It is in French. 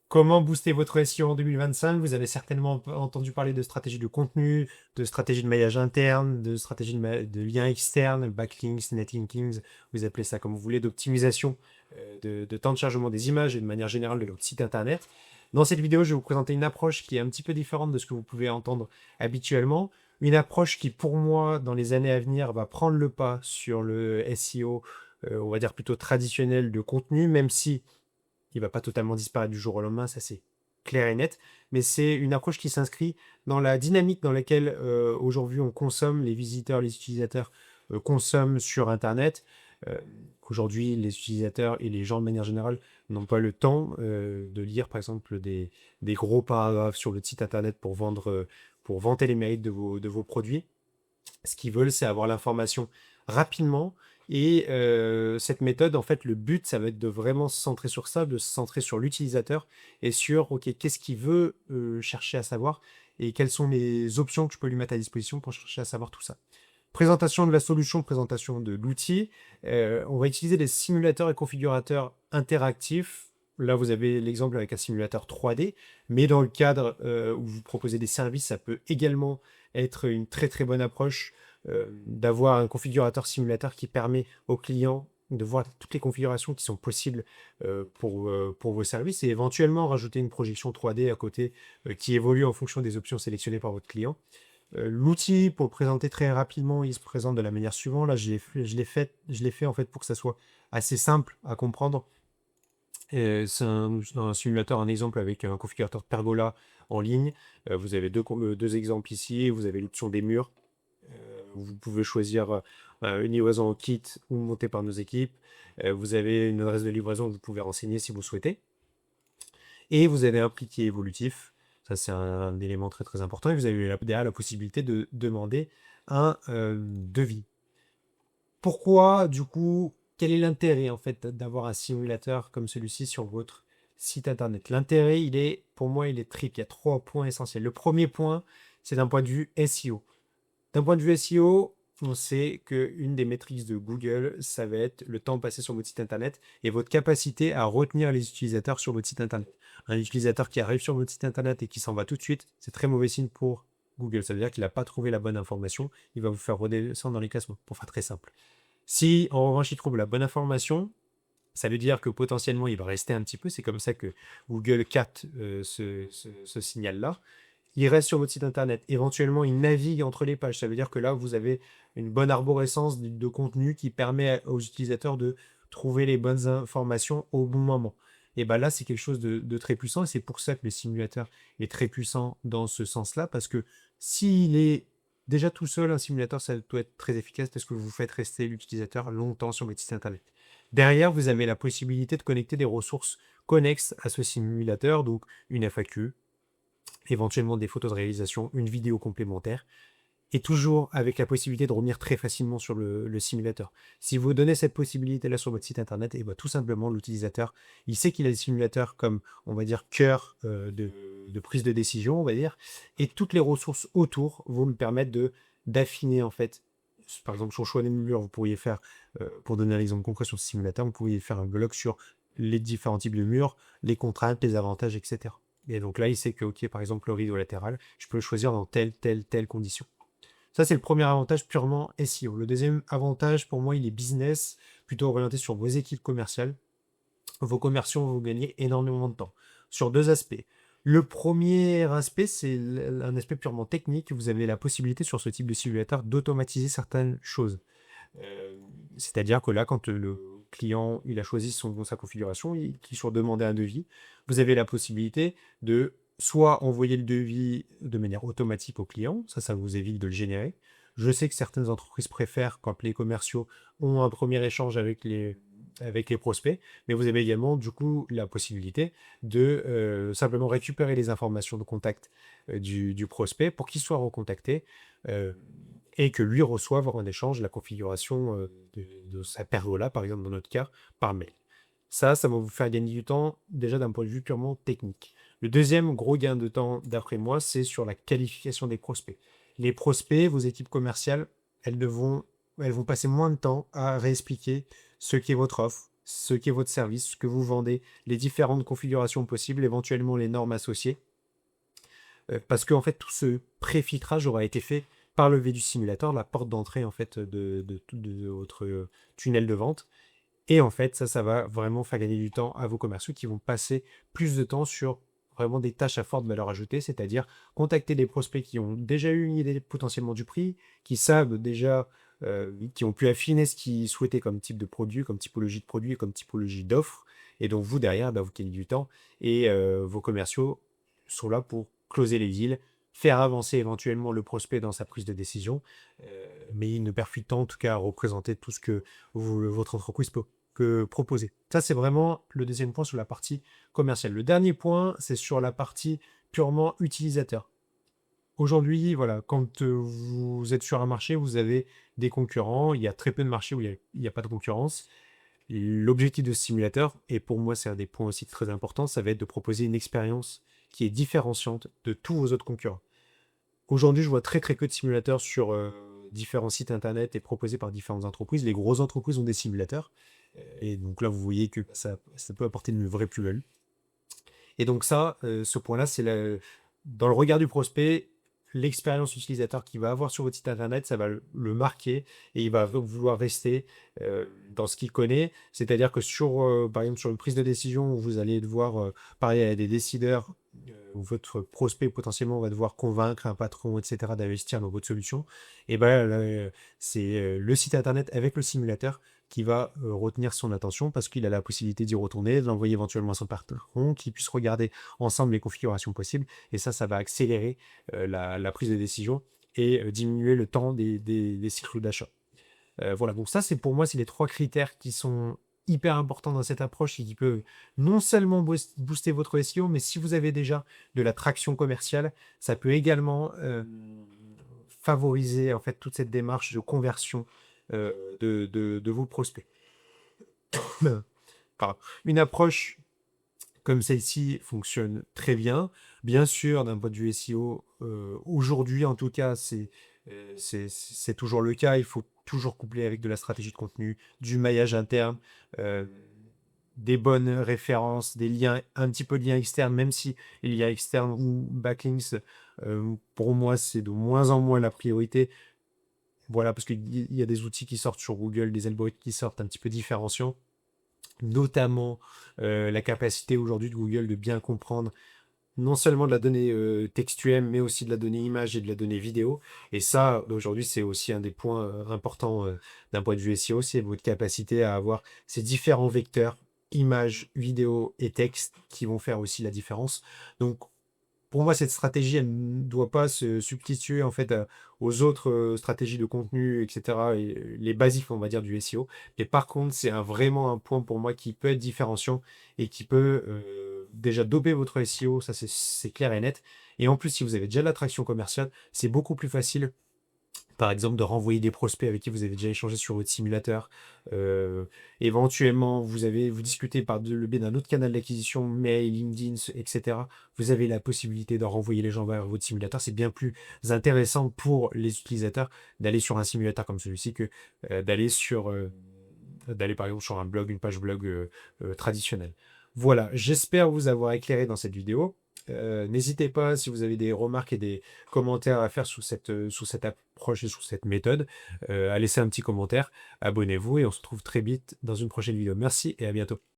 Comment booster votre SEO en 2025? Vous avez certainement entendu parler de stratégie de contenu, de stratégie de maillage interne, de stratégie de liens externes, backlinks, netlinkings, vous appelez ça comme vous voulez, d'optimisation de temps de chargement des images et de manière générale de votre site internet. Dans cette vidéo, je vais vous présenter une approche qui est un petit peu différente de ce que vous pouvez entendre habituellement. Une approche qui, pour moi, dans les années à venir, va prendre le pas sur le SEO, on va dire plutôt traditionnel de contenu, même si il va pas totalement disparaître du jour au lendemain, ça c'est clair et net, mais c'est une approche qui s'inscrit dans la dynamique dans laquelle aujourd'hui on consomme, les visiteurs, les utilisateurs consomment sur Internet. Euh, Aujourd'hui, les utilisateurs et les gens de manière générale n'ont pas le temps de lire par exemple des gros paragraphes sur le site Internet pour vendre, pour vanter les mérites de vos produits. Ce qu'ils veulent, c'est avoir l'information rapidement. Et cette méthode, en fait, le but, ça va être de vraiment se centrer sur ça, de se centrer sur l'utilisateur et sur, OK, qu'est-ce qu'il veut chercher à savoir et quelles sont les options que je peux lui mettre à disposition pour chercher à savoir tout ça. Présentation de la solution, présentation de l'outil. On va utiliser des simulateurs et configurateurs interactifs. Là, vous avez l'exemple avec un simulateur 3D, mais dans le cadre où vous proposez des services, ça peut également être une très très bonne approche d'avoir un configurateur simulateur qui permet aux clients de voir toutes les configurations qui sont possibles pour vos services et éventuellement rajouter une projection 3D à côté qui évolue en fonction des options sélectionnées par votre client. L'outil, pour le présenter très rapidement, il se présente de la manière suivante. Là, je l'ai fait en fait pour que ça soit assez simple à comprendre. C'est un simulateur, un exemple avec un configurateur de pergola en ligne. Vous avez deux exemples ici. Vous avez l'option des murs. Vous pouvez choisir une livraison en kit ou montée par nos équipes. Vous avez une adresse de livraison que vous pouvez renseigner si vous souhaitez. Et vous avez un prix qui est évolutif. Ça, c'est un élément très très important. Et vous avez derrière la possibilité de demander un devis. Pourquoi, du coup, quel est l'intérêt en fait d'avoir un simulateur comme celui-ci sur votre site internet? L'intérêt, pour moi, il est triple. Il y a 3 points essentiels. Le premier point, c'est d'un point de vue SEO. D'un point de vue SEO, on sait qu'une des métriques de Google, ça va être le temps passé sur votre site internet et votre capacité à retenir les utilisateurs sur votre site internet. Un utilisateur qui arrive sur votre site internet et qui s'en va tout de suite, c'est très mauvais signe pour Google. Ça veut dire qu'il n'a pas trouvé la bonne information. Il va vous faire redescendre dans les classements, pour faire très simple. Si en revanche il trouve la bonne information, ça veut dire que potentiellement il va rester un petit peu. C'est comme ça que Google capte ce signal-là. Il reste sur votre site internet. Éventuellement, il navigue entre les pages. Ça veut dire que là, vous avez une bonne arborescence de contenu qui permet aux utilisateurs de trouver les bonnes informations au bon moment. Et bien là, c'est quelque chose de très puissant. Et c'est pour ça que le simulateur est très puissant dans ce sens-là. Parce que s'il est déjà tout seul, un simulateur, ça doit être très efficace parce que vous faites rester l'utilisateur longtemps sur votre site internet. Derrière, vous avez la possibilité de connecter des ressources connexes à ce simulateur, donc une FAQ, éventuellement des photos de réalisation, une vidéo complémentaire, et toujours avec la possibilité de revenir très facilement sur le simulateur. Si vous donnez cette possibilité-là sur votre site internet, et ben tout simplement l'utilisateur, il sait qu'il a des simulateurs comme, on va dire, cœur de prise de décision, on va dire, et toutes les ressources autour vont lui permettre d'affiner en fait. Par exemple, sur le choix des murs, vous pourriez faire, pour donner un exemple concret sur ce simulateur, vous pourriez faire un blog sur les différents types de murs, les contraintes, les avantages, etc. Et donc là, il sait que, ok, par exemple, le rideau latéral, je peux le choisir dans telle condition. Ça, c'est le premier avantage purement SEO. Le deuxième avantage, pour moi, il est business, plutôt orienté sur vos équipes commerciales. Vos commerciaux vont gagner énormément de temps. Sur deux aspects. Le premier aspect, c'est un aspect purement technique. Vous avez la possibilité sur ce type de simulateur d'automatiser certaines choses. Euh, C'est-à-dire que là, quand le client il a choisi sa configuration, il clique sur demander un devis, vous avez la possibilité de soit envoyer le devis de manière automatique au client, ça vous évite de le générer. Je sais que certaines entreprises préfèrent quand les commerciaux ont un premier échange avec les prospects, mais vous avez également du coup la possibilité de simplement récupérer les informations de contact du prospect pour qu'il soit recontacté. Euh, et que lui reçoive en échange la configuration de sa pergola, par exemple dans notre cas, par mail. Ça va vous faire gagner du temps déjà d'un point de vue purement technique. Le deuxième gros gain de temps, d'après moi, c'est sur la qualification des prospects. Les prospects, vos équipes commerciales, elles vont passer moins de temps à réexpliquer ce qu'est votre offre, ce qu'est votre service, ce que vous vendez, les différentes configurations possibles, éventuellement les normes associées. Parce que en fait, tout ce pré-filtrage aura été fait par le biais du simulateur, la porte d'entrée en fait de votre tunnel de vente. Et en fait, ça va vraiment faire gagner du temps à vos commerciaux qui vont passer plus de temps sur vraiment des tâches à forte valeur ajoutée, c'est-à-dire contacter des prospects qui ont déjà eu une idée potentiellement du prix, qui savent déjà, qui ont pu affiner ce qu'ils souhaitaient comme type de produit, comme typologie de produit, comme typologie d'offre. Et donc vous, derrière, bah, vous gagnez du temps et vos commerciaux sont là pour closer les deals, faire avancer éventuellement le prospect dans sa prise de décision, mais il ne perd plus de temps en tout cas à représenter tout ce que votre entreprise peut proposer. Ça, c'est vraiment le deuxième point sur la partie commerciale. Le dernier point, c'est sur la partie purement utilisateur. Aujourd'hui, voilà, quand vous êtes sur un marché, vous avez des concurrents. Il y a très peu de marchés où il n'y a pas de concurrence. L'objectif de ce simulateur, et pour moi c'est un des points aussi très importants, ça va être de proposer une expérience qui est différenciante de tous vos autres concurrents. Aujourd'hui, je vois très très peu de simulateurs sur différents sites internet et proposés par différentes entreprises. Les grosses entreprises ont des simulateurs. Et donc là, vous voyez que ça peut apporter une vraie plus-value. Et donc ça, ce point-là, c'est dans le regard du prospect, l'expérience utilisateur qu'il va avoir sur votre site internet, ça va le marquer et il va vouloir rester dans ce qu'il connaît. C'est-à-dire que par exemple, sur une prise de décision où vous allez devoir parler à des décideurs, où votre prospect potentiellement va devoir convaincre un patron, etc., d'investir dans votre solution, et ben là, c'est le site internet avec le simulateur qui va retenir son attention parce qu'il a la possibilité d'y retourner, de l'envoyer éventuellement à son patron, qu'il puisse regarder ensemble les configurations possibles. Et ça va accélérer la prise de décision et diminuer le temps des cycles d'achat. Voilà, donc ça, c'est pour moi, c'est les 3 critères qui sont hyper importants dans cette approche et qui peuvent non seulement booster votre SEO, mais si vous avez déjà de la traction commerciale, ça peut également favoriser en fait toute cette démarche de conversion de vos prospects. Pardon. Une approche comme celle-ci fonctionne très bien. Bien sûr, d'un point de vue SEO, aujourd'hui en tout cas, c'est toujours le cas. Il faut toujours coupler avec de la stratégie de contenu, du maillage interne, euh, des bonnes références, des liens, un petit peu de liens externes, même si les liens externes ou backlinks, pour moi, c'est de moins en moins la priorité. Voilà, parce qu'il y a des outils qui sortent sur Google, des algorithmes qui sortent un petit peu différenciants, notamment la capacité aujourd'hui de Google de bien comprendre non seulement de la donnée textuelle, mais aussi de la donnée image et de la donnée vidéo. Et ça, aujourd'hui, c'est aussi un des points importants d'un point de vue SEO, c'est votre capacité à avoir ces différents vecteurs, images, vidéo et texte, qui vont faire aussi la différence. Donc, pour moi, cette stratégie, elle ne doit pas se substituer en fait aux autres stratégies de contenu, etc. Et les basiques, on va dire, du SEO. Mais par contre, c'est vraiment un point pour moi qui peut être différenciant et qui peut déjà doper votre SEO, ça c'est clair et net. Et en plus, si vous avez déjà de l'attraction commerciale, c'est beaucoup plus facile par exemple, de renvoyer des prospects avec qui vous avez déjà échangé sur votre simulateur. Euh, Éventuellement, vous discutez par le biais d'un autre canal d'acquisition, mail, LinkedIn, etc. Vous avez la possibilité de renvoyer les gens vers votre simulateur. C'est bien plus intéressant pour les utilisateurs d'aller sur un simulateur comme celui-ci que d'aller par exemple sur un blog, une page blog traditionnelle. Voilà, j'espère vous avoir éclairé dans cette vidéo. N'hésitez pas, si vous avez des remarques et des commentaires à faire sous cette approche et sous cette méthode, à laisser un petit commentaire. Abonnez-vous et on se retrouve très vite dans une prochaine vidéo. Merci et à bientôt.